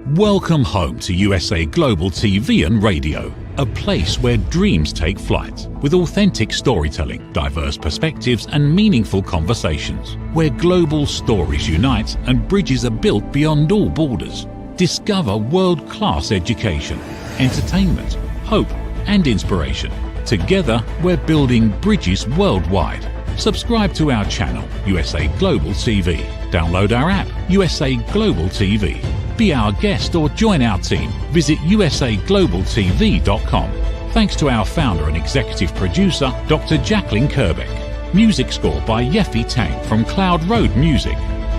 Welcome home to USA Global TV and Radio, a place where dreams take flight, with authentic storytelling, diverse perspectives and meaningful conversations, where global stories unite and bridges are built beyond all borders. Discover world-class education, entertainment, hope and inspiration. Together, we're building bridges worldwide. Subscribe to our channel, USA Global TV. Download our app, USA Global TV. Be our guest or join our team. Visit usaglobaltv.com. Thanks to our founder and executive producer, Dr. Jacqueline Kerbeck. Music score by Yeffy Tang from Cloud Road Music.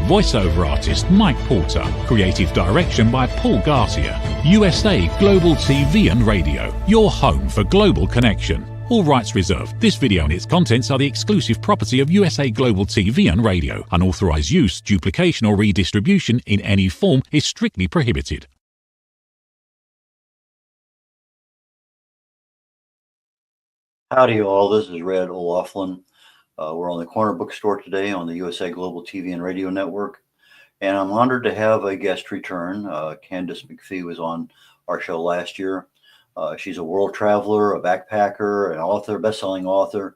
Voiceover artist Mike Porter. Creative direction by Paul Garcia. USA Global TV and Radio. Your home for global connection. All rights reserved. This video and its contents are the exclusive property of USA Global TV and Radio. Unauthorized use, duplication or redistribution in any form is strictly prohibited. Howdy all, this is red-olaughlin. We're on the Corner Bookstore today on the USA Global TV and Radio Network. And I'm honored to have a guest return. Candice Macphie was on our show last year. She's a world traveler, a backpacker, an author, best-selling author,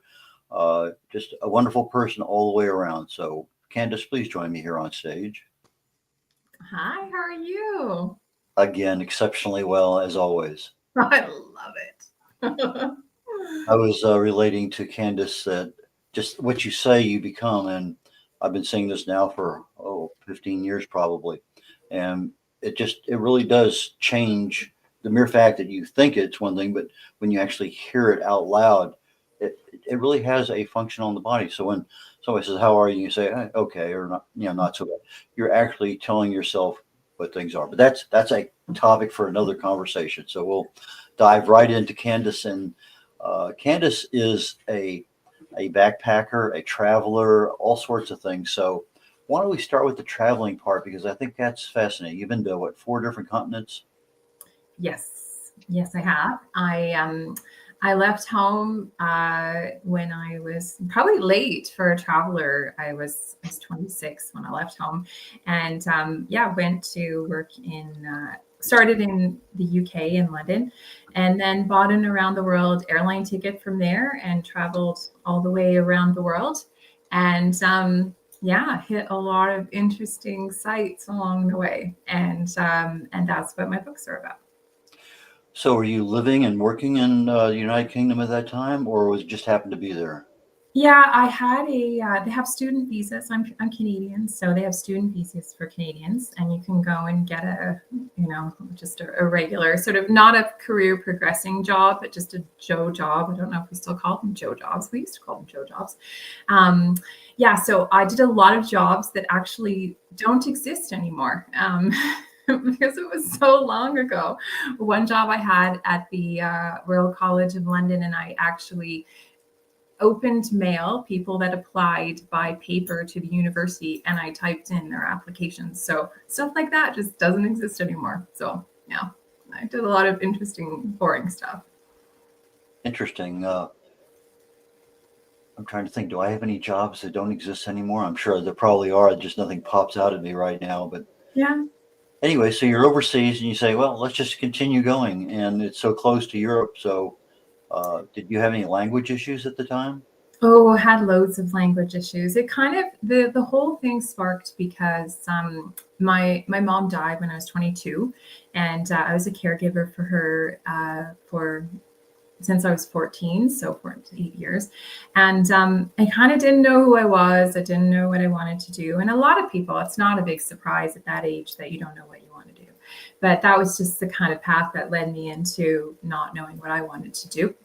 just a wonderful person all the way around. So, Candice, please join me here on stage. Hi, how are you? Again, exceptionally well, as always. I love it. I was relating to Candice that just what you say, you become. And I've been saying this now for, 15 years probably. And it really does change. The mere fact that you think it's one thing, but when you actually hear it out loud, it really has a function on the body. So when somebody says, "How are you?" you say, "Okay," or not, not so bad. You're actually telling yourself what things are. But that's a topic for another conversation. So we'll dive right into Candice. And Candice is a backpacker, a traveler, all sorts of things. So why don't we start with the traveling part, because I think that's fascinating. You've been to 4 different continents? Yes, I have. I left home when I was probably late for a traveler. I was 26 when I left home, and went to work started in the UK in London, and then bought an around the world airline ticket from there and traveled all the way around the world, and hit a lot of interesting sites along the way, and that's what my books are about. So were you living and working in the United Kingdom at that time, or was it just happened to be there? Yeah, I had they have student visas. I'm Canadian, so they have student visas for Canadians, and you can go and get just a regular sort of, not a career progressing job, but just a Joe job. I don't know if we still call them Joe jobs. We used to call them Joe jobs. So I did a lot of jobs that actually don't exist anymore. Because it was so long ago. One job I had at the Royal College of London, and I actually opened mail, people that applied by paper to the university, and I typed in their applications. So stuff like that just doesn't exist anymore. So yeah, I did a lot of interesting, boring stuff. Interesting. I'm trying to think, do I have any jobs that don't exist anymore? I'm sure there probably are, just nothing pops out at me right now. But yeah. Anyway, so you're overseas and you say, well, let's just continue going. And it's so close to Europe. So did you have any language issues at the time? Oh, I had loads of language issues. It kind of, the whole thing sparked because my mom died when I was 22. And I was a caregiver for her since I was 14, so for 8 years. And I kind of didn't know who I was. I didn't know what I wanted to do. And a lot of people, it's not a big surprise at that age that you don't know what you want to do. But that was just the kind of path that led me into not knowing what I wanted to do.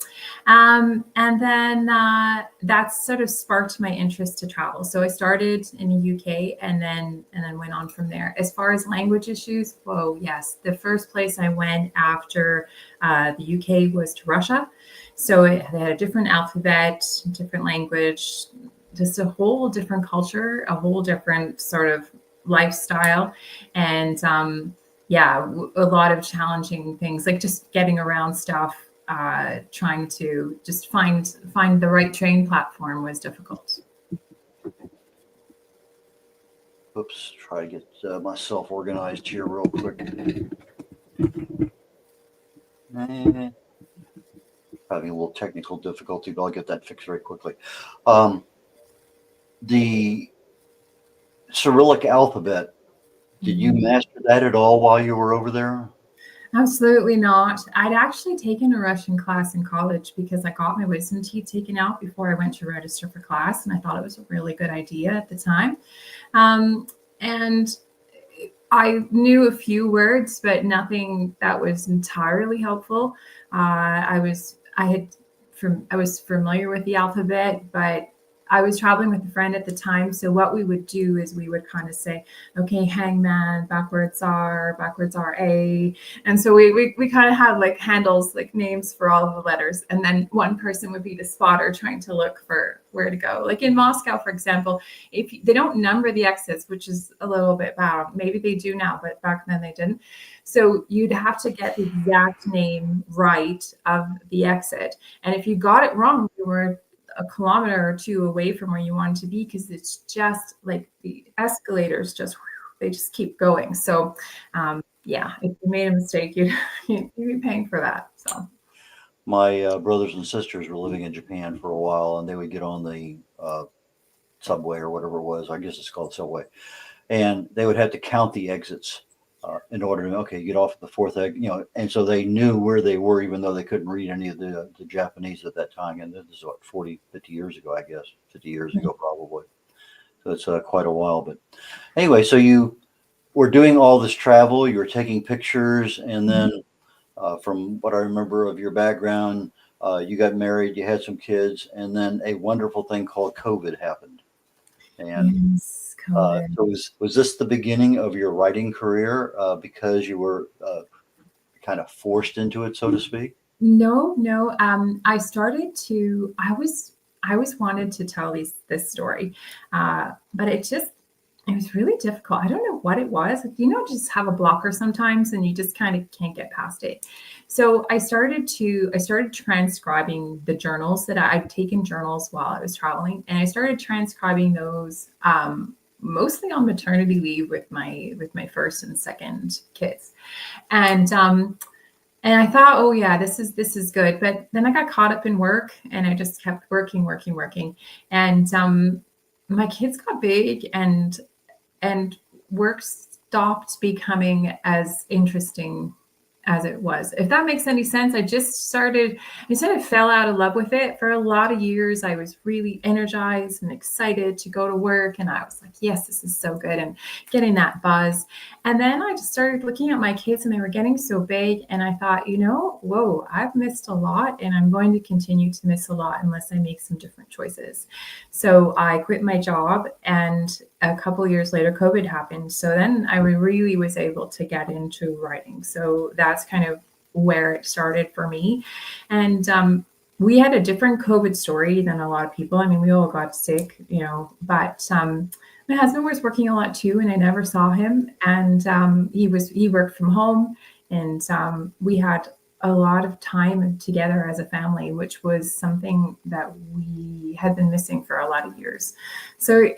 And then that sort of sparked my interest to travel. So I started in the UK and then went on from there. As far as language issues, yes. The first place I went after the UK was to Russia. So they had a different alphabet, different language, just a whole different culture, a whole different sort of lifestyle. And a lot of challenging things, like just getting around stuff, trying to just find the right train platform was difficult. Oops, try to get myself organized here real quick. Having a little technical difficulty, but I'll get that fixed very quickly. The Cyrillic alphabet, did you master that at all while you were over there? Absolutely not. I'd actually taken a Russian class in college because I got my wisdom teeth taken out before I went to register for class, and I thought it was a really good idea at the time. And I knew a few words, but nothing that was entirely helpful. I was familiar with the alphabet, but I was traveling with a friend at the time. So what we would do is we would kind of say, okay, hangman, backwards R, A. And so we kind of had like handles, like names for all of the letters. And then one person would be the spotter trying to look for where to go. Like in Moscow, for example, they don't number the exits, which is a little bit bad. Maybe they do now, but back then they didn't. So you'd have to get the exact name right of the exit. And if you got it wrong, you were a kilometer or two away from where you want to be, because it's just like the escalators they just keep going. So yeah, if you made a mistake, you'd be paying for that. So my brothers and sisters were living in Japan for a while, and they would get on the subway or whatever it was. I guess it's called subway, and they would have to count the exits in order to get off at the fourth exit, and so they knew where they were, even though they couldn't read any of the Japanese at that time. And this is what, 40, 50 years ago, I guess, 50 years ago, probably. So it's quite a while. But anyway, so you were doing all this travel, you were taking pictures, and then from what I remember of your background, you got married, you had some kids, and then a wonderful thing called COVID happened. And yes, COVID. so was this the beginning of your writing career because you were kind of forced into it, so to speak? No. I started to. I always wanted to tell this story, but it was really difficult. I don't know what it was. Just have a blocker sometimes, and you just kind of can't get past it. So I started transcribing the journals that I'd taken journals while I was traveling, and I started transcribing those mostly on maternity leave with my first and second kids, and I thought, oh yeah, this is good. But then I got caught up in work, and I just kept working, and my kids got big, and work stopped becoming as interesting as it was. If that makes any sense. I fell out of love with it. For a lot of years, I was really energized and excited to go to work. And I was like, yes, this is so good, and getting that buzz. And then I just started looking at my kids, and they were getting so big. And I thought, whoa, I've missed a lot, and I'm going to continue to miss a lot unless I make some different choices. So I quit my job, and a couple of years later, COVID happened. So then I really was able to get into writing. So that's kind of where it started for me. And we had a different COVID story than a lot of people. I mean, we all got sick, but my husband was working a lot too, and I never saw him. And he worked from home, and we had a lot of time together as a family, which was something that we had been missing for a lot of years. So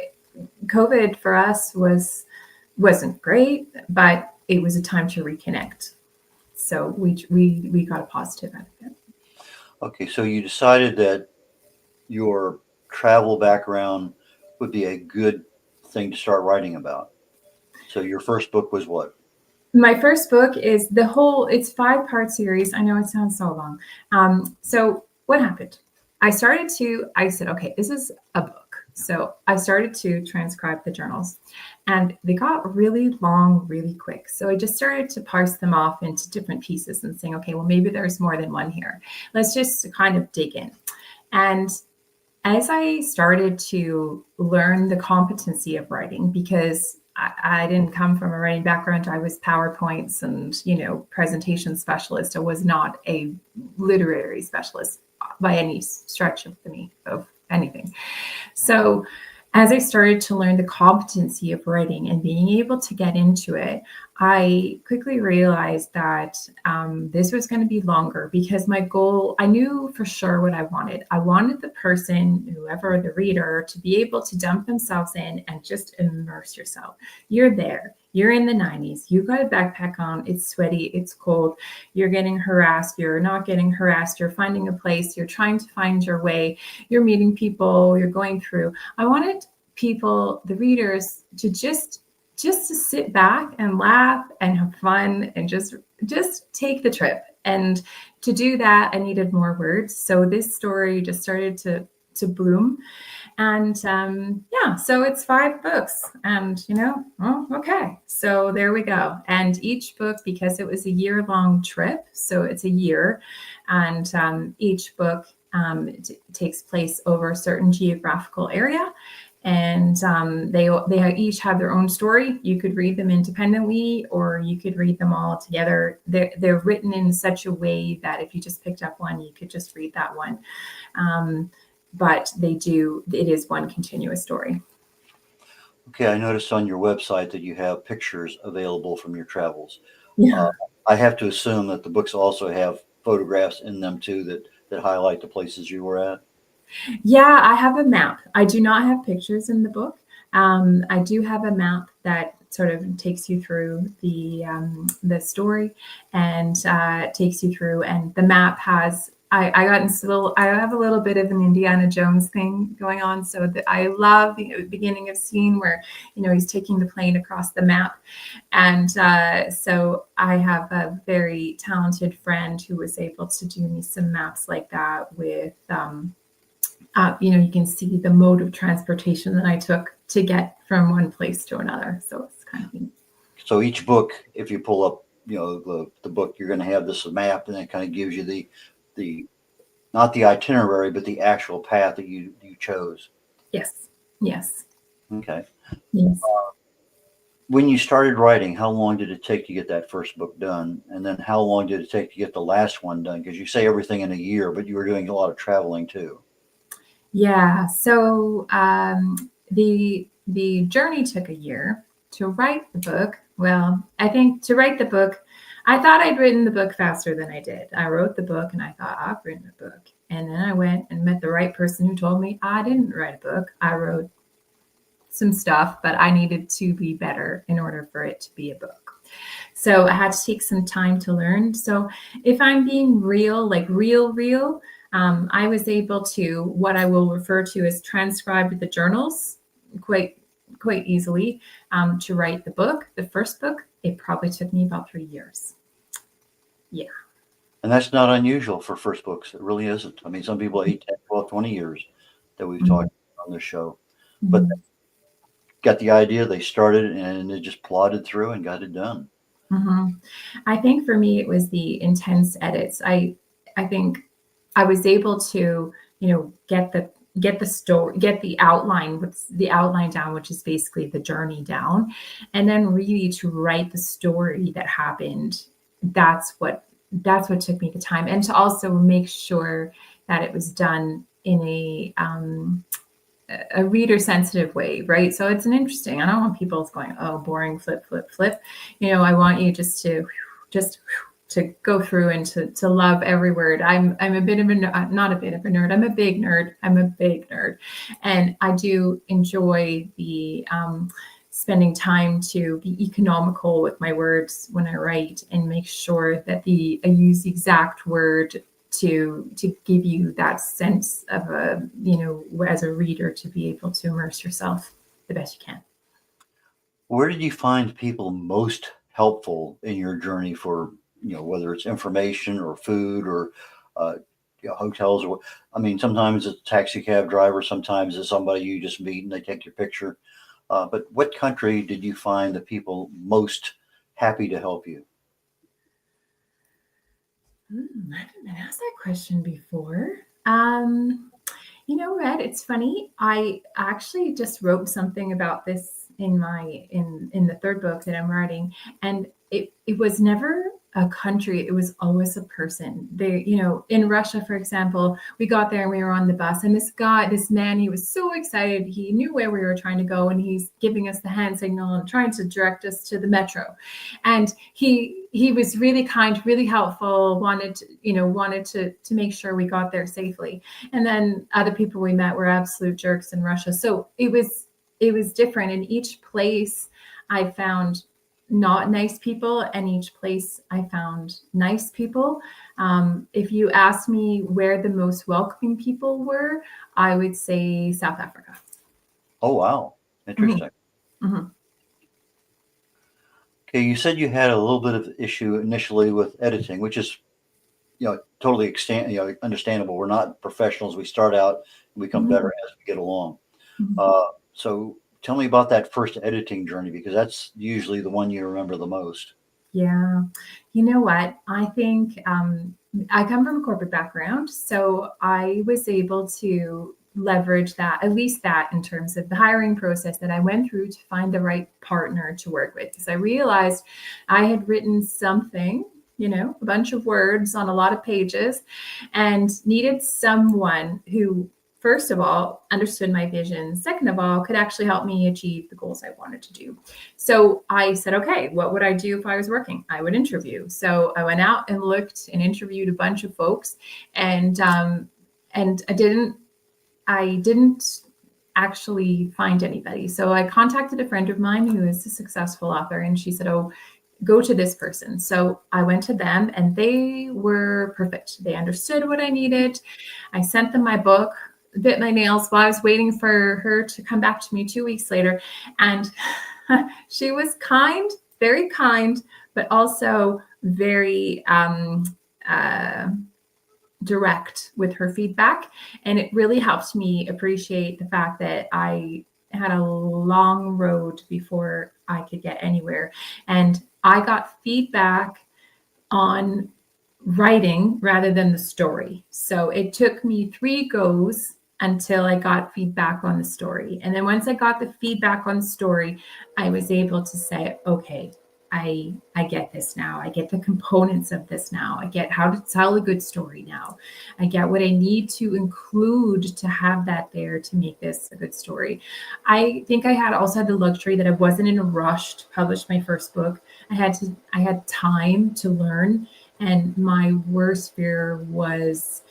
COVID for us wasn't great, but it was a time to reconnect. So we got a positive out of it. Okay, so you decided that your travel background would be a good thing to start writing about. So your first book was what? My first book is it's 5-part series. I know it sounds so long. So what happened? I said, okay, this is a book. So I started to transcribe the journals, and they got really long, really quick. So I just started to parse them off into different pieces and saying, okay, well, maybe there's more than one here. Let's just kind of dig in. And as I started to learn the competency of writing, because I didn't come from a writing background. I was PowerPoints and, presentation specialist. I was not a literary specialist by any stretch of anything. So as I started to learn the competency of writing and being able to get into it, I quickly realized that this was going to be longer because my goal, I knew for sure what I wanted. I wanted the person, whoever the reader, to be able to dump themselves in and just immerse yourself. You're there. You're in the 90s. You've got a backpack on. It's sweaty. It's cold. You're getting harassed. You're not getting harassed. You're finding a place. You're trying to find your way. You're meeting people. You're going through. I wanted people, the readers, to just to sit back and laugh and have fun and just take the trip. And to do that, I needed more words. So this story just started to bloom. And so it's 5 books, and okay, so there we go. And each book, because it was a year-long trip, so it's a year, and each book takes place over a certain geographical area, and they each have their own story. You could read them independently, or you could read them all together. They're written in such a way that if you just picked up one, you could just read that one. But it is one continuous story. Okay, I noticed on your website that you have pictures available from your travels. Yeah. I have to assume that the books also have photographs in them too that highlight the places you were at. Yeah, I have a map. I do not have pictures in the book. I do have a map that sort of takes you through the story and takes you through. And the map has, I have a little bit of an Indiana Jones thing going on. So I love the beginning of scene where, he's taking the plane across the map. And so I have a very talented friend who was able to do me some maps like that with, you can see the mode of transportation that I took to get from one place to another. So it's kind of neat. So each book, if you pull up, the book, you're going to have this map, and it kind of gives you the not the itinerary, but the actual path that you chose. Yes. Okay. Yes. When you started writing, how long did it take to get that first book done? And then how long did it take to get the last one done? Because you say everything in a year, but you were doing a lot of traveling too. Yeah. So the journey took a year to write the book. Well, I think to write the book, I thought I'd written the book faster than I did. I wrote the book and I thought I've written a book. And then I went and met the right person who told me I didn't write a book. I wrote some stuff, but I needed to be better in order for it to be a book. So I had to take some time to learn. So if I'm being real, like real, I was able to, what I will refer to as transcribe the journals quite easily to write the book. The first book, it probably took me about 3 years. Yeah. And that's not unusual for first books. It really isn't. I mean, some people 8, 10, 12, 20 years that we've talked about on this show. But got the idea, they started, and they just plodded through and got it done. I think for me, it was the intense edits. I think I was able to, get the story, get the outline, down, which is basically the journey down, and then really to write the story that happened. That's what took me the time, and to also make sure that it was done in a reader sensitive way, right? So it's an interesting, I don't want people going, oh, boring, flip. I want you just to go through and to love every word. I'm a bit of a, not a bit of a nerd. I'm a big nerd. And I do enjoy the spending time to be economical with my words when I write and make sure that I use the exact word to give you that sense of as a reader, to be able to immerse yourself the best you can. Where did you find people most helpful in your journey for, whether it's information or food or hotels, or sometimes it's a taxi cab driver, sometimes it's somebody you just meet and they take your picture. But what country did you find the people most happy to help you? I haven't been asked that question before. Red, it's funny. I actually just wrote something about this in the third book that I'm writing, and it was never a country, it was always a person. They, in Russia, for example, we got there and we were on the bus, and this man, he was so excited. He knew where we were trying to go, and he's giving us the hand signal and trying to direct us to the metro. And he was really kind, really helpful, wanted to make sure we got there safely. And then other people we met were absolute jerks in Russia. So it was different. In each place I found not nice people, and each place I found nice people. If you asked me where the most welcoming people were, I would say South Africa. Oh, wow. Interesting. Mm-hmm. Okay, you said you had a little bit of issue initially with editing, which is, totally understandable. We're not professionals. We start out and we become better as we get along. Mm-hmm. So tell me about that first editing journey, because that's usually the one you remember the most. Yeah. You know what? I think I come from a corporate background, so I was able to leverage that, at least that, in terms of the hiring process that I went through to find the right partner to work with. Because I realized I had written something, a bunch of words on a lot of pages, and needed someone who, first of all, understood my vision. Second of all, could actually help me achieve the goals I wanted to do. So I said, okay, what would I do if I was working? I would interview. So I went out and looked and interviewed a bunch of folks, and I didn't actually find anybody. So I contacted a friend of mine who is a successful author, and she said, oh, go to this person. So I went to them, and they were perfect. They understood what I needed. I sent them my book, bit my nails while I was waiting for her to come back to me 2 weeks later. And she was kind, very kind, but also very direct with her feedback. And it really helped me appreciate the fact that I had a long road before I could get anywhere. And I got feedback on writing rather than the story. So it took me 3 goes until I got feedback on the story. And then once I got the feedback on the story, I was able to say, okay, I get this now. I get the components of this now. I get how to tell a good story now. I get what I need to include to have that there to make this a good story. I think I also had the luxury that I wasn't in a rush to publish my first book. I had time to learn. And my worst fear was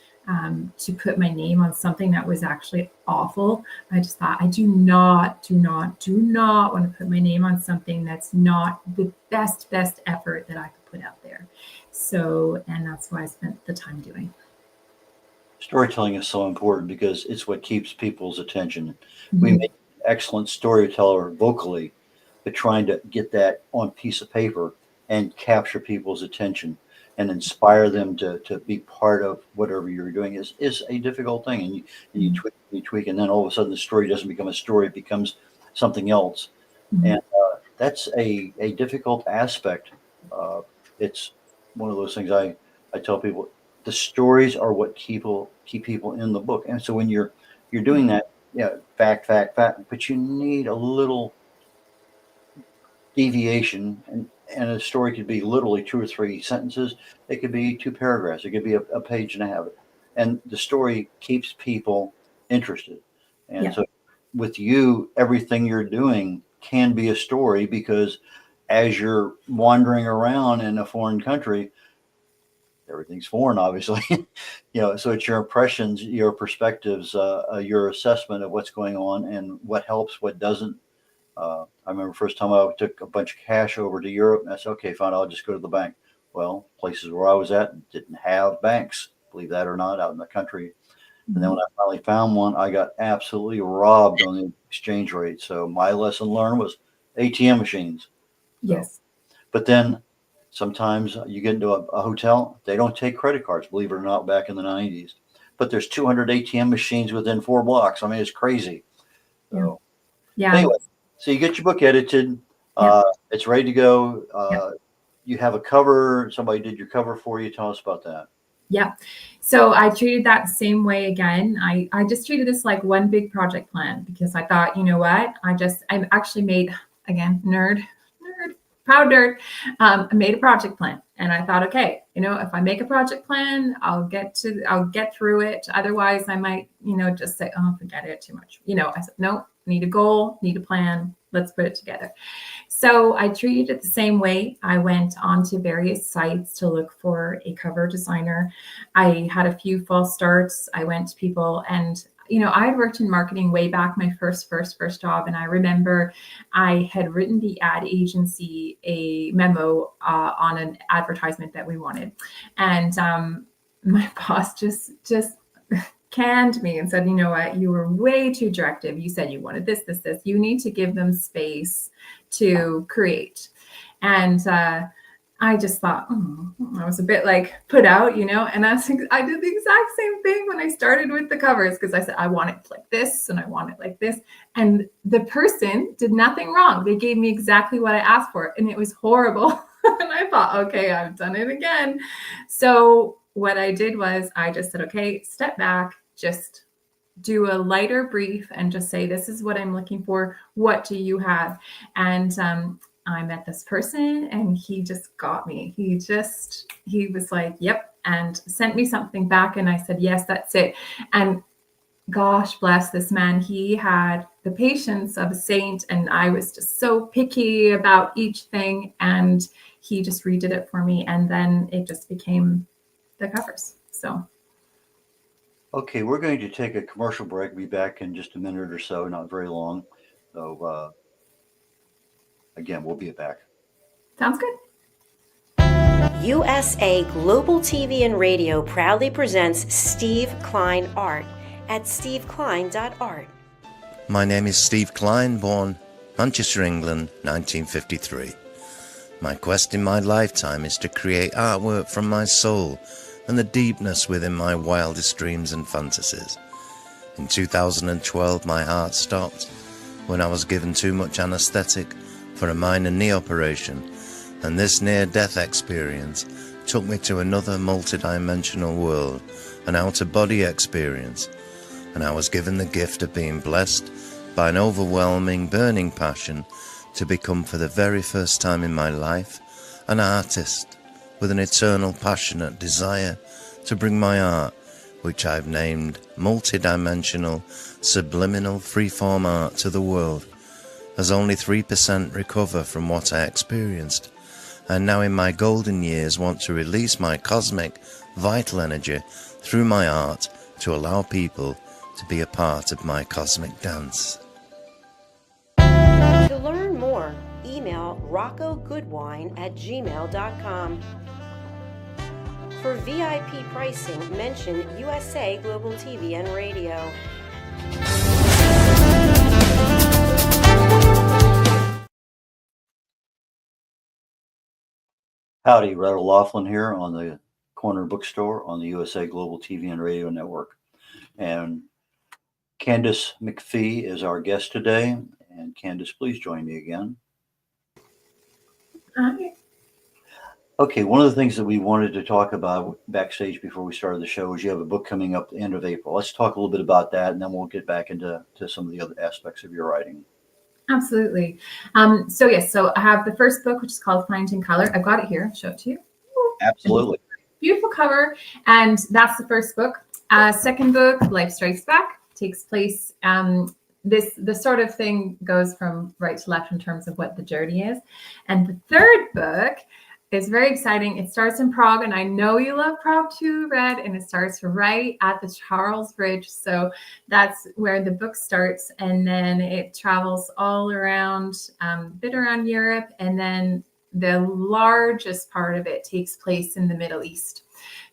to put my name on something that was actually awful. I just thought, I do not want to put my name on something that's not the best effort that I could put out there. So, and that's why I spent the time doing. Storytelling is so important because it's what keeps people's attention. Mm-hmm. We make an excellent storyteller vocally, but trying to get that on piece of paper and capture people's attention and inspire them to be part of whatever you're doing is a difficult thing. And you tweak, and then all of a sudden the story doesn't become a story, it becomes something else. Mm-hmm. And that's a difficult aspect. It's one of those things I tell people, the stories are what keep people in the book. And so when you're doing that, fact, but you need a little deviation, and a story could be literally 2 or 3 sentences. It could be 2 paragraphs. It could be a page and a half. And the story keeps people interested. And so with you, everything you're doing can be a story, because as you're wandering around in a foreign country, everything's foreign, obviously, so it's your impressions, your perspectives, your assessment of what's going on and what helps, what doesn't. I remember first time I took a bunch of cash over to Europe, and I said, okay, fine, I'll just go to the bank. Well, places where I was at didn't have banks, believe that or not, out in the country. Mm-hmm. And then when I finally found one, I got absolutely robbed on the exchange rate. So my lesson learned was ATM machines. Yes. But then sometimes you get into a hotel, they don't take credit cards, believe it or not, back in the 90s. But there's 200 ATM machines within 4 blocks. I mean, it's crazy. So, anyway. So you get your book edited, it's ready to go. You have a cover, somebody did your cover for you. Tell us about that. Yeah. So I treated that the same way again. I just treated this like one big project plan, because I thought, you know what, I actually made, again, proud nerd. I made a project plan, And I thought, okay, if I make a project plan, I'll get through it. Otherwise I might, just say, oh, forget it, too much. I said, no, need a goal, need a plan. Let's put it together. So I treated it the same way. I went onto various sites to look for a cover designer. I had a few false starts. I went to people, and I had worked in marketing way back, my first job. And I remember I had written the ad agency a memo on an advertisement that we wanted. And my boss just canned me and said, you know what, you were way too directive. You said you wanted this. You need to give them space to create. And I just thought, I was a bit put out, and I did the exact same thing when I started with the covers, because I said, I want it like this and I want it like this. And the person did nothing wrong. They gave me exactly what I asked for, and it was horrible. And I thought, okay, I've done it again. So what I did was I just said, okay, step back, just do a lighter brief and just say, this is what I'm looking for. What do you have? And I met this person, and he just got me. He was like, yep, and sent me something back. And I said, yes, that's it. And gosh bless this man. He had the patience of a saint, and I was just so picky about each thing. And he just redid it for me. And then it just became the covers. So. Okay, we're going to take a commercial break. Be back in just a minute or so, not very long. So, again, we'll be back. Sounds good. USA Global TV and Radio proudly presents Steve Klein Art at steveklein.art. My name is Steve Klein, born Manchester, England, 1953. My quest in my lifetime is to create artwork from my soul and the deepness within my wildest dreams and fantasies. In 2012, my heart stopped when I was given too much anesthetic for a minor knee operation, and this near-death experience took me to another multi-dimensional world, an out-of-body experience, and I was given the gift of being blessed by an overwhelming, burning passion to become, for the very first time in my life, an artist with an eternal, passionate desire to bring my art, which I've named multi-dimensional, subliminal, freeform art, to the world, as only 3% recover from what I experienced, and now in my golden years want to release my cosmic, vital energy through my art to allow people to be a part of my cosmic dance. To learn more, email roccogoodwine@gmail.com. For VIP pricing, mention USA Global TV and Radio. Howdy, red-olaughlin here on the Corner Bookstore on the USA Global TV and Radio Network. And Candice Macphie is our guest today. And Candice, please join me again. Hi. Okay, one of the things that we wanted to talk about backstage before we started the show is you have a book coming up at the end of April. Let's talk a little bit about that, and then we'll get back into some of the other aspects of your writing. Absolutely. So I have the first book, which is called Finding Color. I've got it here. I'll show it to you. Absolutely. Beautiful cover. And that's the first book. Second book, Life Strikes Back, takes place. The sort of thing goes from right to left in terms of what the journey is. And the third book is very exciting. It starts in Prague, and I know you love Prague too, Red, and it starts right at the Charles Bridge. So that's where the book starts, and then it travels all around, a bit around Europe, and then the largest part of it takes place in the Middle East.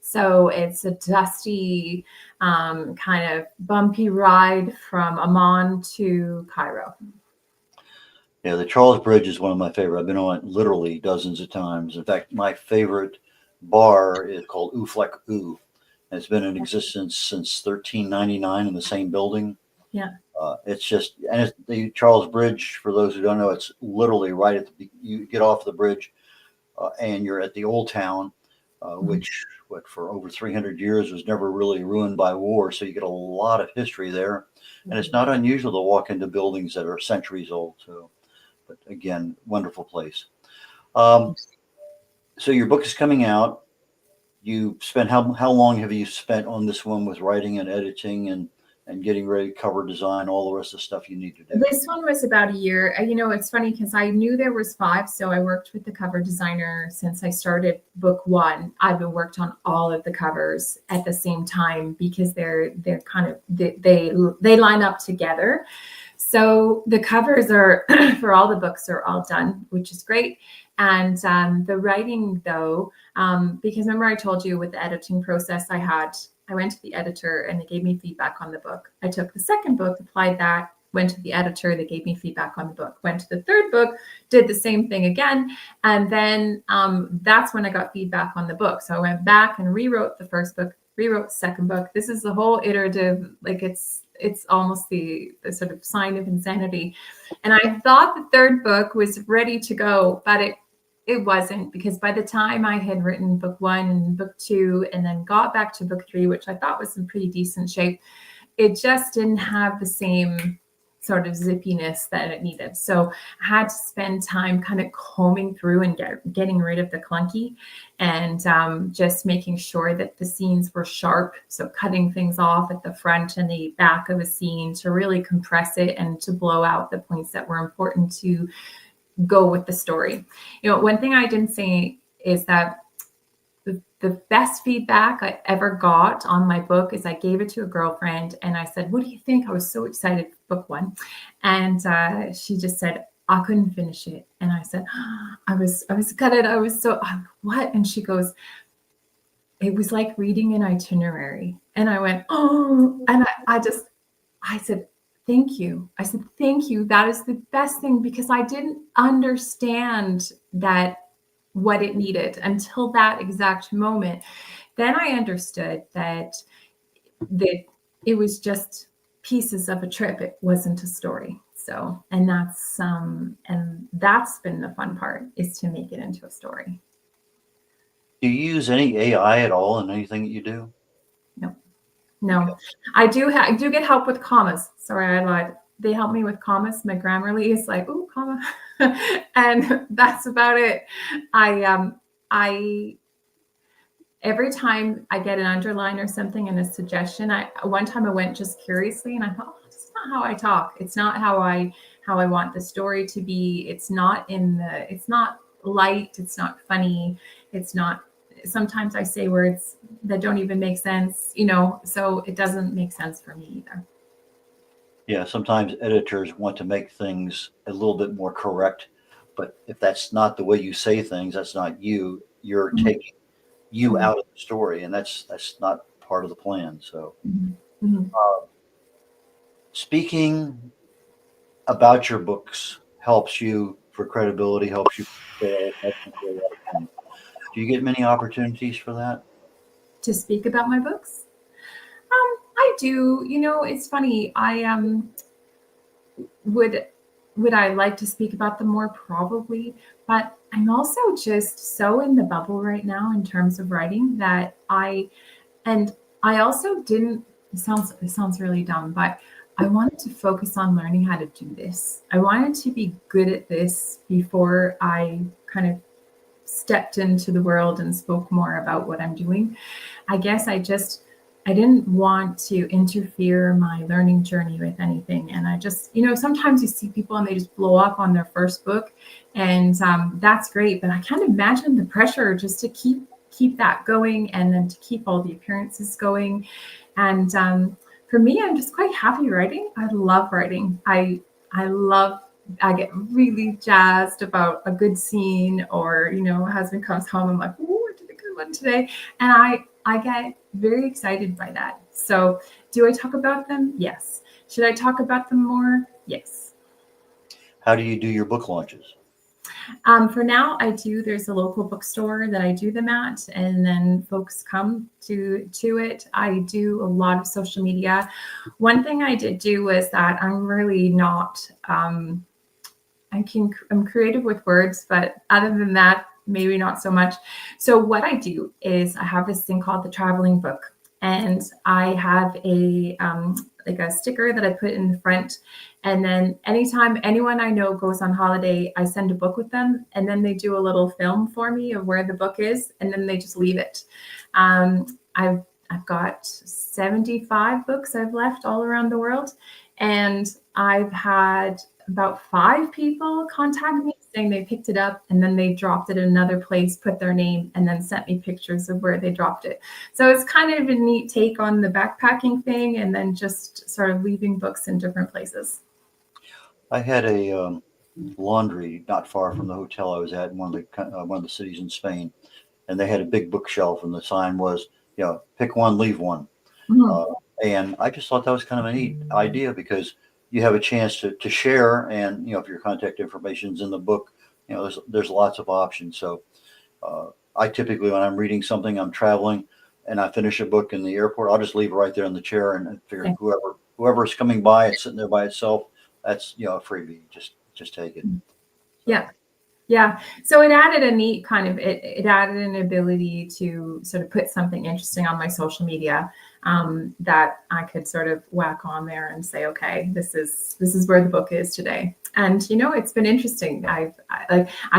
So it's a dusty, kind of bumpy ride from Amman to Cairo. Yeah, the Charles Bridge is one of my favorite. I've been on it literally dozens of times. In fact, my favorite bar is called Ooflek Oo. It's been in existence since 1399 in the same building. Yeah. It's just, and it's the Charles Bridge, for those who don't know, it's literally right at you get off the bridge and you're at the old town, which for over 300 years was never really ruined by war. So you get a lot of history there. And it's not unusual to walk into buildings that are centuries old. So, but again, wonderful place. So your book is coming out. You spent how long have you spent on this one with writing and editing and getting ready, cover design, all the rest of the stuff you need to do? This one was about a year. It's funny because I knew there was 5, so I worked with the cover designer since I started book 1. I've been worked on all of the covers at the same time because they're kind of they line up together. So the covers are for all the books are all done, which is great. And the writing, though, because remember I told you with the editing process I went to the editor and they gave me feedback on the book. I took the second book, applied that, went to the editor, they gave me feedback on the book, went to the third book, did the same thing again. And then that's when I got feedback on the book. So I went back and rewrote the first book, rewrote the second book. This is the whole iterative, like it's almost the sort of sign of insanity. And I thought the third book was ready to go, but it wasn't, because by the time I had written book 1 and book 2 and then got back to book 3, which I thought was in pretty decent shape, it just didn't have the same sort of zippiness that it needed. So I had to spend time kind of combing through and getting rid of the clunky and just making sure that the scenes were sharp. So cutting things off at the front and the back of a scene to really compress it and to blow out the points that were important to go with the story. One thing I didn't say is that the best feedback I ever got on my book is I gave it to a girlfriend and I said, "What do you think?" I was so excited for book 1. And she just said, "I couldn't finish it." And I said, I was gutted. I was so, what? And she goes, "It was like reading an itinerary." And I went, "Oh," and I said, "Thank you." I said, "Thank you. That is the best thing," because I didn't understand what it needed until that exact moment. Then I understood that it was just pieces of a trip. It wasn't a story. So, and that's been the fun part, is to make it into a story. Do you use any AI at all in anything that you do? No. Okay. I do get help with commas. Sorry, I lied. They help me with commas. My Grammarly is like, "Ooh, comma," and that's about it. I every time I get an underline or something and a suggestion, one time I went just curiously and I thought, "Oh, this is not how I talk. It's not how I want the story to be. It's not light. It's not funny. It's not." Sometimes I say words that don't even make sense, so it doesn't make sense for me either. Yeah, sometimes editors want to make things a little bit more correct, but if that's not the way you say things, that's not you. You're Mhm. taking you Mhm. out of the story, and that's not part of the plan. So, Mhm. speaking about your books helps you for credibility, helps you for sales, helps you for a lot of things. Do you get many opportunities for that? To speak about my books, I do. It's funny. I would I like to speak about them more? Probably, but I'm also just so in the bubble right now in terms of writing that I also didn't. It sounds really dumb, but I wanted to focus on learning how to do this. I wanted to be good at this before I kind of stepped into the world and spoke more about what I'm doing. I guess I didn't want to interfere my learning journey with anything. And I just, sometimes you see people and they just blow up on their first book, and that's great. But I can't imagine the pressure just to keep that going and then to keep all the appearances going. And for me, I'm just quite happy writing. I love writing. I get really jazzed about a good scene, or husband comes home, I'm like, "Oh, I did a good one today," and I get very excited by that. So, do I talk about them? Yes. Should I talk about them more? Yes. How do you do your book launches? For now, I do. There's a local bookstore that I do them at, and then folks come to it. I do a lot of social media. One thing I did do was that I'm really not. I'm creative with words, but other than that, maybe not so much. So what I do is I have this thing called the traveling book, and I have like a sticker that I put in the front. And then anytime anyone I know goes on holiday, I send a book with them, and then they do a little film for me of where the book is, and then they just leave it. I've got 75 books I've left all around the world, and I've had about 5 people contact me saying they picked it up and then they dropped it in another place, put their name, and then sent me pictures of where they dropped it. So it's kind of a neat take on the backpacking thing, and then just sort of leaving books in different places. I had a laundry not far from the hotel I was at in one of the cities in Spain, and they had a big bookshelf, and the sign was, pick one, leave one. Mhm. And I just thought that was kind of a neat idea, because you have a chance to share, and if your contact information is in the book, there's lots of options. So I typically, when I'm reading something, I'm traveling, and I finish a book in the airport, I'll just leave it right there in the chair, and figure Okay. whoever's coming by, it's sitting there by itself. That's a freebie. Just take it. Yeah. Yeah. So it added a neat kind of, it added an ability to sort of put something interesting on my social media, that I could sort of whack on there and say, okay, this is where the book is today. And, it's been interesting. I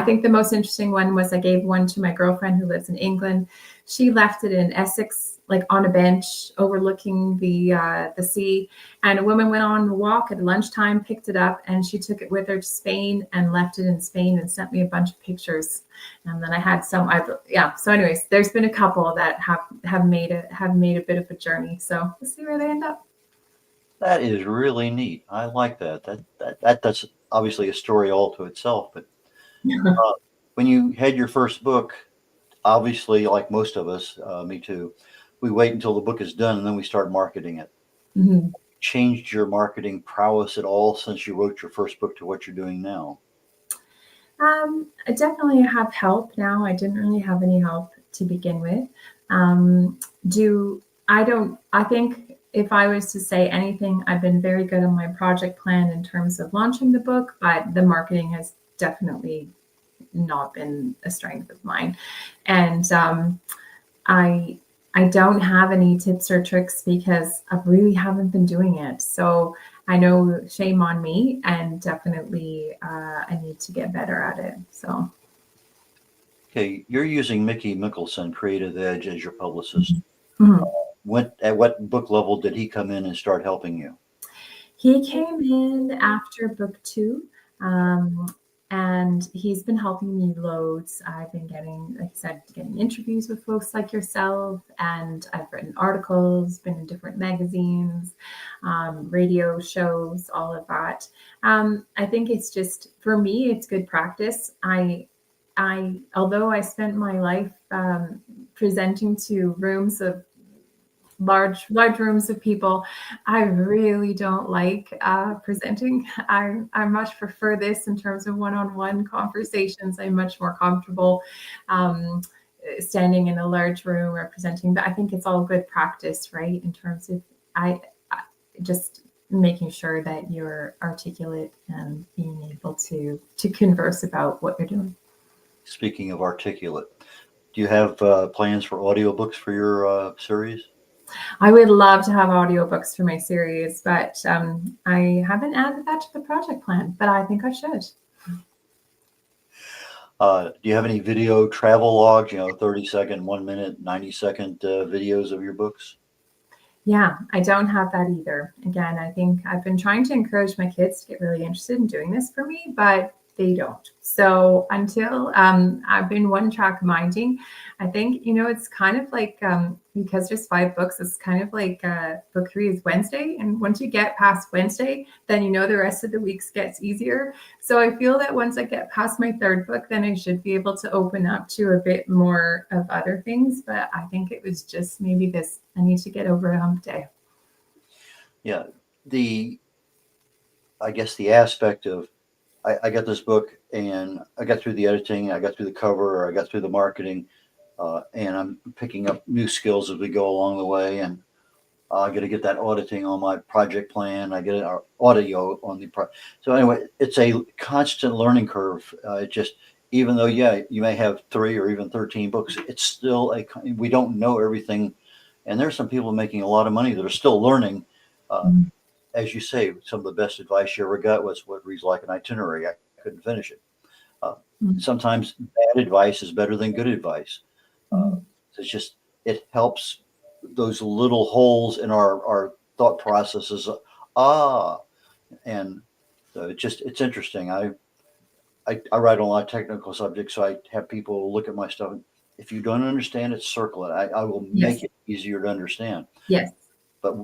think the most interesting one was I gave one to my girlfriend who lives in England. She left it in Essex, like on a bench overlooking the sea. And a woman went on a walk at lunchtime, picked it up, and she took it with her to Spain and left it in Spain and sent me a bunch of pictures. And then I had some. So anyways, there's been a couple that have made a bit of a journey. So we'll see where they end up. That is really neat. I like that. That's obviously a story all to itself. But when you had your first book, obviously, like most of us, me too, we wait until the book is done and then we start marketing it. Mhm. Changed your marketing prowess at all since you wrote your first book to what you're doing now? I definitely have help now. I didn't really have any help to begin with. I think if I was to say anything, I've been very good on my project plan in terms of launching the book, but the marketing has definitely not been a strength of mine. And I don't have any tips or tricks because I really haven't been doing it. So I know, shame on me, and definitely I need to get better at it. So. Okay, you're using Mickey Mickelson, Creative Edge, as your publicist. Mhm. At what book level did he come in and start helping you? He came in after book 2, and he's been helping me loads. I've been getting interviews with folks like yourself, and I've written articles, been in different magazines, radio shows, all of that. I think it's just, for me, it's good practice. Although I spent my life presenting to large rooms of people, I really don't like presenting. I much prefer this in terms of one-on-one conversations. I'm much more comfortable standing in a large room or presenting. But I think it's all good practice, right? In terms of I just making sure that you're articulate and being able to converse about what you're doing. Speaking of articulate, do you have plans for audiobooks for your series? I would love to have audiobooks for my series, but I haven't added that to the project plan, but I think I should. Do you have any video travel logs, 30-second, 1 minute, 90-second videos of your books? Yeah, I don't have that either. Again, I think I've been trying to encourage my kids to get really interested in doing this for me, but they don't. So until I've been one track minding, I think, it's kind of like, because there's 5 books, it's kind of like book 3 is Wednesday. And once you get past Wednesday, then the rest of the weeks gets easier. So I feel that once I get past my 3rd book, then I should be able to open up to a bit more of other things. But I think it was just maybe I need to get over a hump day. Yeah. I guess the aspect of, I got this book and I got through the editing, I got through the cover, or I got through the marketing, and I'm picking up new skills as we go along the way. And I got to get that auditing on my project plan. I get an audio on the So anyway, it's a constant learning curve. Even though, you may have 3 or even 13 books, it's still we don't know everything. And there's some people making a lot of money that are still learning. as you say, some of the best advice you ever got was what reads like an itinerary. I couldn't finish it. Sometimes bad advice is better than good advice. It's just, it helps those little holes in our thought processes. And so it's interesting. I write on a lot of technical subjects, so I have people look at my stuff. If you don't understand it, circle it. I will make it easier to understand. Yes. But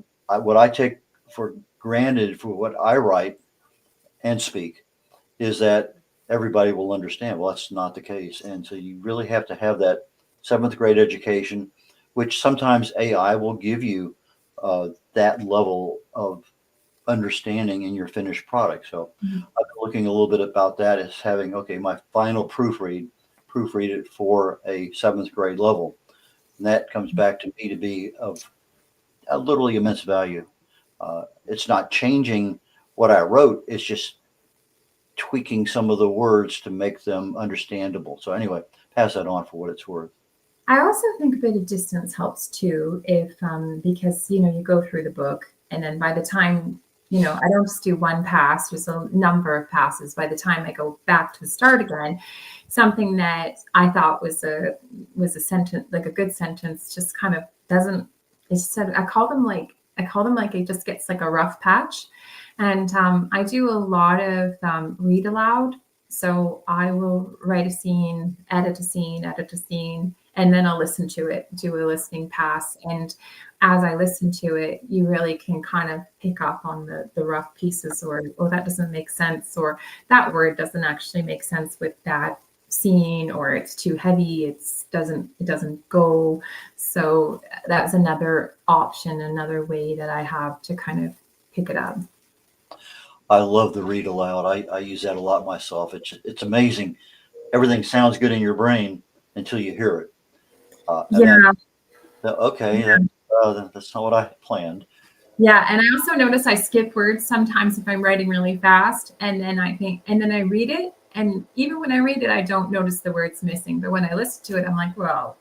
what I take for granted for what I write and speak is that everybody will understand. Well, that's not the case. And so you really have to have that 7th grade education, which sometimes AI will give you that level of understanding in your finished product. So I've been looking a little bit about that as having, okay, my final proofread it for a 7th grade level. And that comes back to me to be of literally immense value. It's not changing what I wrote. It's just tweaking some of the words to make them understandable. So anyway, pass that on for what it's worth. I also think a bit of distance helps too, if because you go through the book, and then by the time I don't just do one pass, there's a number of passes. By the time I go back to the start again, something that I thought was a sentence, like a good sentence, just kind of doesn't. I call them like it just gets like a rough patch. And I do a lot of read aloud. So I will write a scene, edit a scene, and then I'll listen to it, do a listening pass. And as I listen to it, you really can kind of pick up on the rough pieces, or, oh, that doesn't make sense, or that word doesn't actually make sense with that scene, or it's too heavy, it doesn't go. So that's another option, another way that I have to kind of pick it up. I love the read aloud. I use that a lot myself. It's amazing. Everything sounds good in your brain until you hear it. That's not what I planned. Yeah, and I also notice I skip words sometimes if I'm writing really fast, and then I read it, and even when I read it, I don't notice the words missing. But when I listen to it, I'm like, well,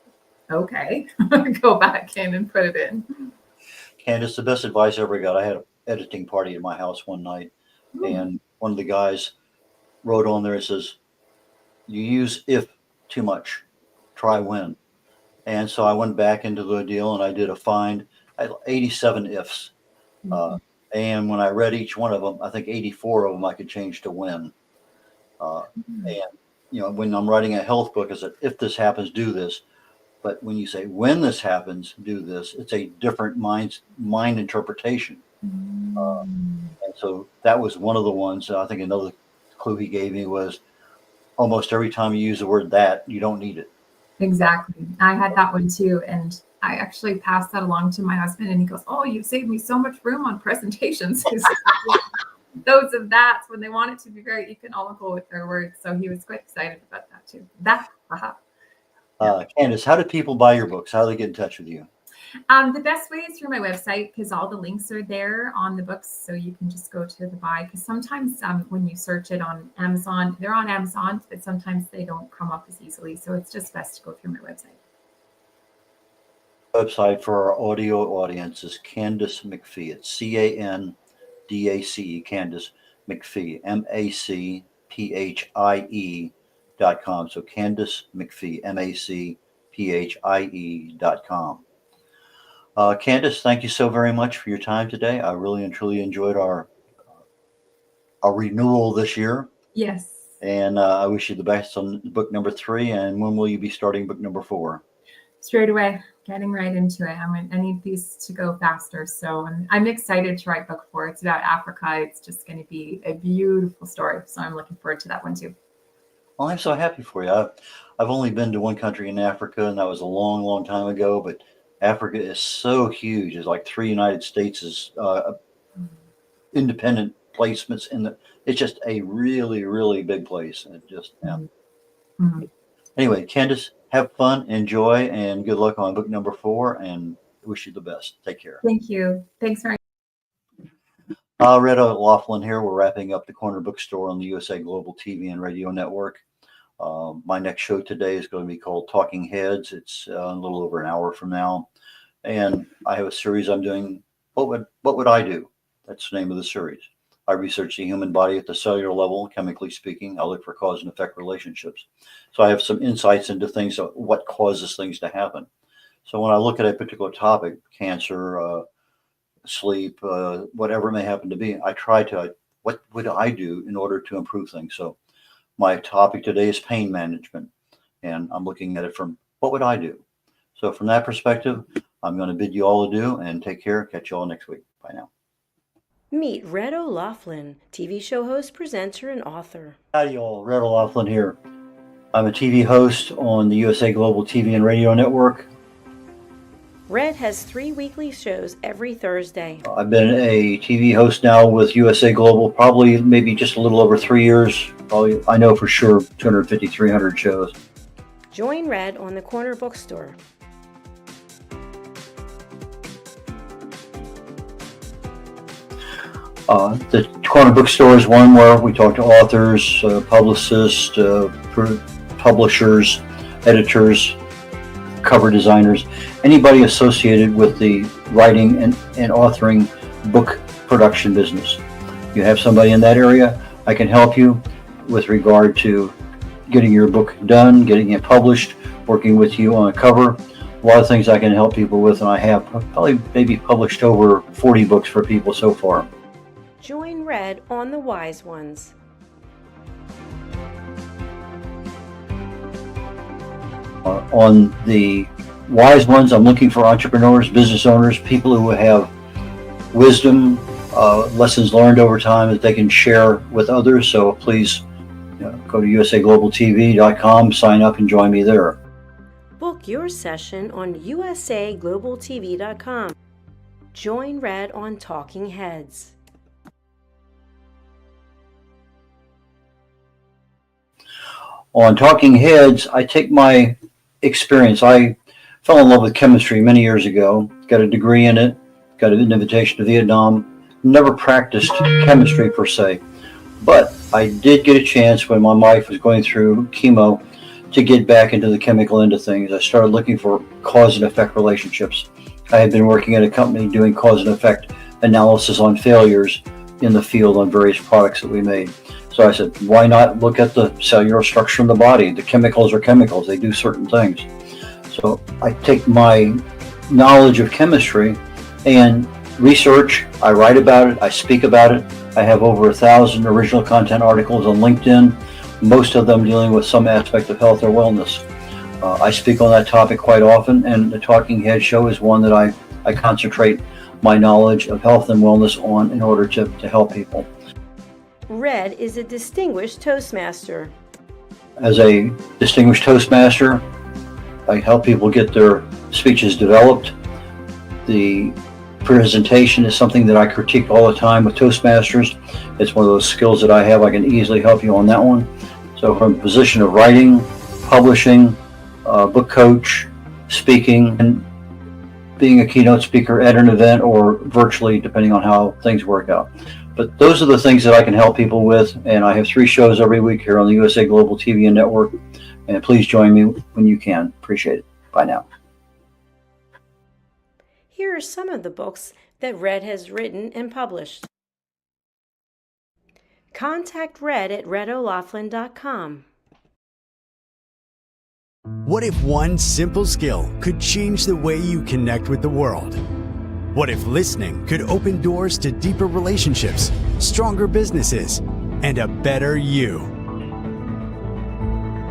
okay, go back in and put it in. Candice, the best advice I ever got. I had an editing party at my house one night, and one of the guys wrote on there, it says, you use if too much, try when. And so I went back into the deal and I did a find. I had 87 ifs. And when I read each one of them, I think 84 of them I could change to when. And, when I'm writing a health book, I said, if this happens, do this. But when you say, when this happens, do this, it's a different mind interpretation. And so that was one of the ones. I think another clue he gave me was almost every time you use the word that, you don't need it. Exactly. I had that one too. And I actually passed that along to my husband, and he goes, oh, you've saved me so much room on presentations. Those of that, when they want it to be very economical with their words. So he was quite excited about that too. Candice, how do people buy your books? How do they get in touch with you? The best way is through my website, because all the links are there on the books. So you can just go to the buy, because sometimes when you search it on Amazon, they're on Amazon, but sometimes they don't come up as easily. So it's just best to go through my website. Website for our audio audience is Candice Macphie. It's CANDACE, Candice Macphie, MACPHIE.com. So Candice Macphie, MACPHIE.com. Candice, thank you so very much for your time today. I really and truly enjoyed our renewal this year. Yes. And I wish you the best on book number 3. And when will you be starting book number 4? Straight away, getting right into it. I need these to go faster. So I'm excited to write book 4. It's about Africa. It's just going to be a beautiful story. So I'm looking forward to that one too. Well, I'm so happy for you. I've only been to one country in Africa, and that was a long, long time ago. But Africa is so huge. It's like 3 United States' independent placements it's just a really, really big place. It just, yeah. Anyway, Candice, have fun, enjoy, and good luck on book number 4, and wish you the best. Take care. Thank you. Thanks very much. Red-olaughlin here. We're wrapping up the Corner Bookstore on the USA Global TV and Radio Network. My next show today is going to be called Talking Heads. It's a little over an hour from now. And I have a series I'm doing, what would I do? That's the name of the series. I research the human body at the cellular level, chemically speaking. I look for cause and effect relationships. So I have some insights into things, of what causes things to happen. So when I look at a particular topic, cancer, sleep, whatever it may happen to be, I try to, what would I do in order to improve things? So my topic today is pain management, and I'm looking at it from what would I do? So from that perspective, I'm going to bid you all adieu and take care. Catch you all next week. Bye now. Meet Red O'Laughlin, TV show host, presenter, and author. Howdy all, red-olaughlin here. I'm a TV host on the USA Global TV and Radio Network. Red has 3 weekly shows every Thursday. I've been a TV host now with USA Global probably maybe just a little over 3 years. Probably, I know for sure, 250, 300 shows. Join Red on the Corner Bookstore. The Corner Bookstore is one where we talk to authors, publicists, publishers, editors, cover designers, anybody associated with the writing and authoring book production business. You have somebody in that area, I can help you with regard to getting your book done, getting it published, working with you on a cover. A lot of things I can help people with, and I have probably maybe published over 40 books for people so far. Join Red on The Wise Ones. On the Wise Ones, I'm looking for entrepreneurs, business owners, people who have wisdom, lessons learned over time that they can share with others. So please go to usaglobaltv.com, sign up, and join me there. Book your session on usaglobaltv.com. Join Red on Talking Heads. On Talking Heads, I take my experience. I fell in love with chemistry many years ago, got a degree in it, got an invitation to Vietnam, never practiced chemistry per se, but I did get a chance when my wife was going through chemo to get back into the chemical end of things. I started looking for cause and effect relationships. I had been working at a company doing cause and effect analysis on failures in the field on various products that we made. So I said, why not look at the cellular structure in the body? The chemicals are chemicals. They do certain things. So I take my knowledge of chemistry and research. I write about it. I speak about it. I have over 1,000 original content articles on LinkedIn, most of them dealing with some aspect of health or wellness. I speak on that topic quite often, and the Talking Head show is one that I concentrate my knowledge of health and wellness on in order to help people. Red is a distinguished Toastmaster. As a distinguished Toastmaster, I help people get their speeches developed. The presentation is something that I critique all the time with Toastmasters. It's one of those skills that I have. I can easily help you on that one. So from a position of writing, publishing, book coach, speaking, and being a keynote speaker at an event or virtually, depending on how things work out. But those are the things that I can help people with, and I have 3 shows every week here on the USA Global TV and Network, and please join me when you can. Appreciate it. Bye now. Here are some of the books that Red has written and published. Contact Red at red-olaughlin.com. What if one simple skill could change the way you connect with the world? What if listening could open doors to deeper relationships, stronger businesses, and a better you?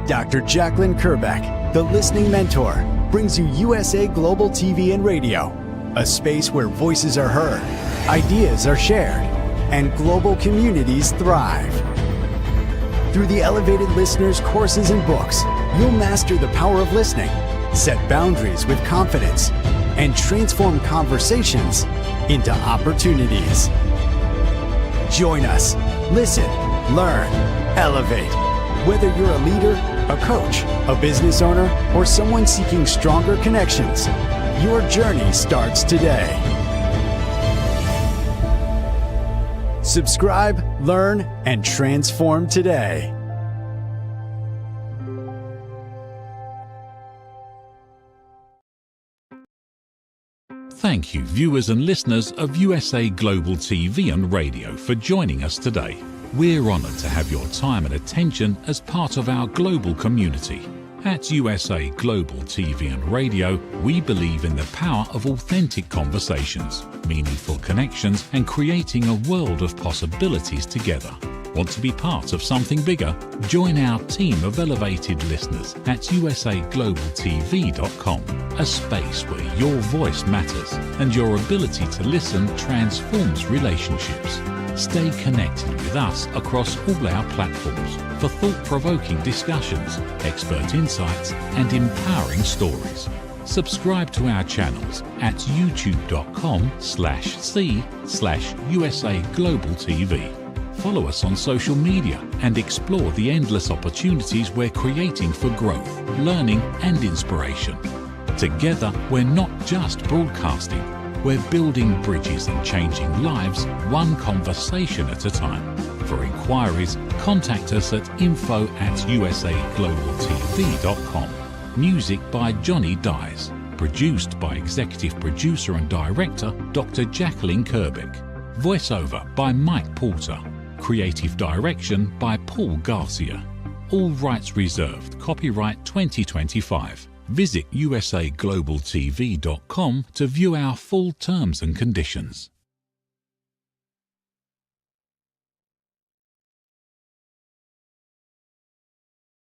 Dr. Jacqueline Kerbeck, the Listening Mentor, brings you USA Global TV and Radio, a space where voices are heard, ideas are shared, and global communities thrive. Through the elevated listeners' courses and books, you'll master the power of listening, set boundaries with confidence, and transform conversations into opportunities. Join us. Listen, learn, elevate. Whether you're a leader, a coach, a business owner, or someone seeking stronger connections, your journey starts today. Subscribe, learn, and transform today. Thank you, viewers and listeners of USA Global TV and Radio, for joining us today. We're honoured to have your time and attention as part of our global community. At USA Global TV and Radio, we believe in the power of authentic conversations, meaningful connections, and creating a world of possibilities together. Want to be part of something bigger? Join our team of elevated listeners at usaglobaltv.com, a space where your voice matters and your ability to listen transforms relationships. Stay connected with us across all our platforms for thought-provoking discussions, expert insights, and empowering stories. Subscribe to our channels at youtube.com/c/USA-Global-TV. Follow us on social media and explore the endless opportunities we're creating for growth, learning, and inspiration. Together, we're not just broadcasting, we're building bridges and changing lives one conversation at a time. For inquiries, contact us at info@usaglobaltv.com. Music by Johnny Dyes. Produced by Executive Producer and Director Dr. Jacqueline Kerbeck. Voiceover by Mike Porter. Creative Direction by Paul Garcia. All rights reserved. Copyright 2025. Visit usaglobaltv.com to view our full terms and conditions.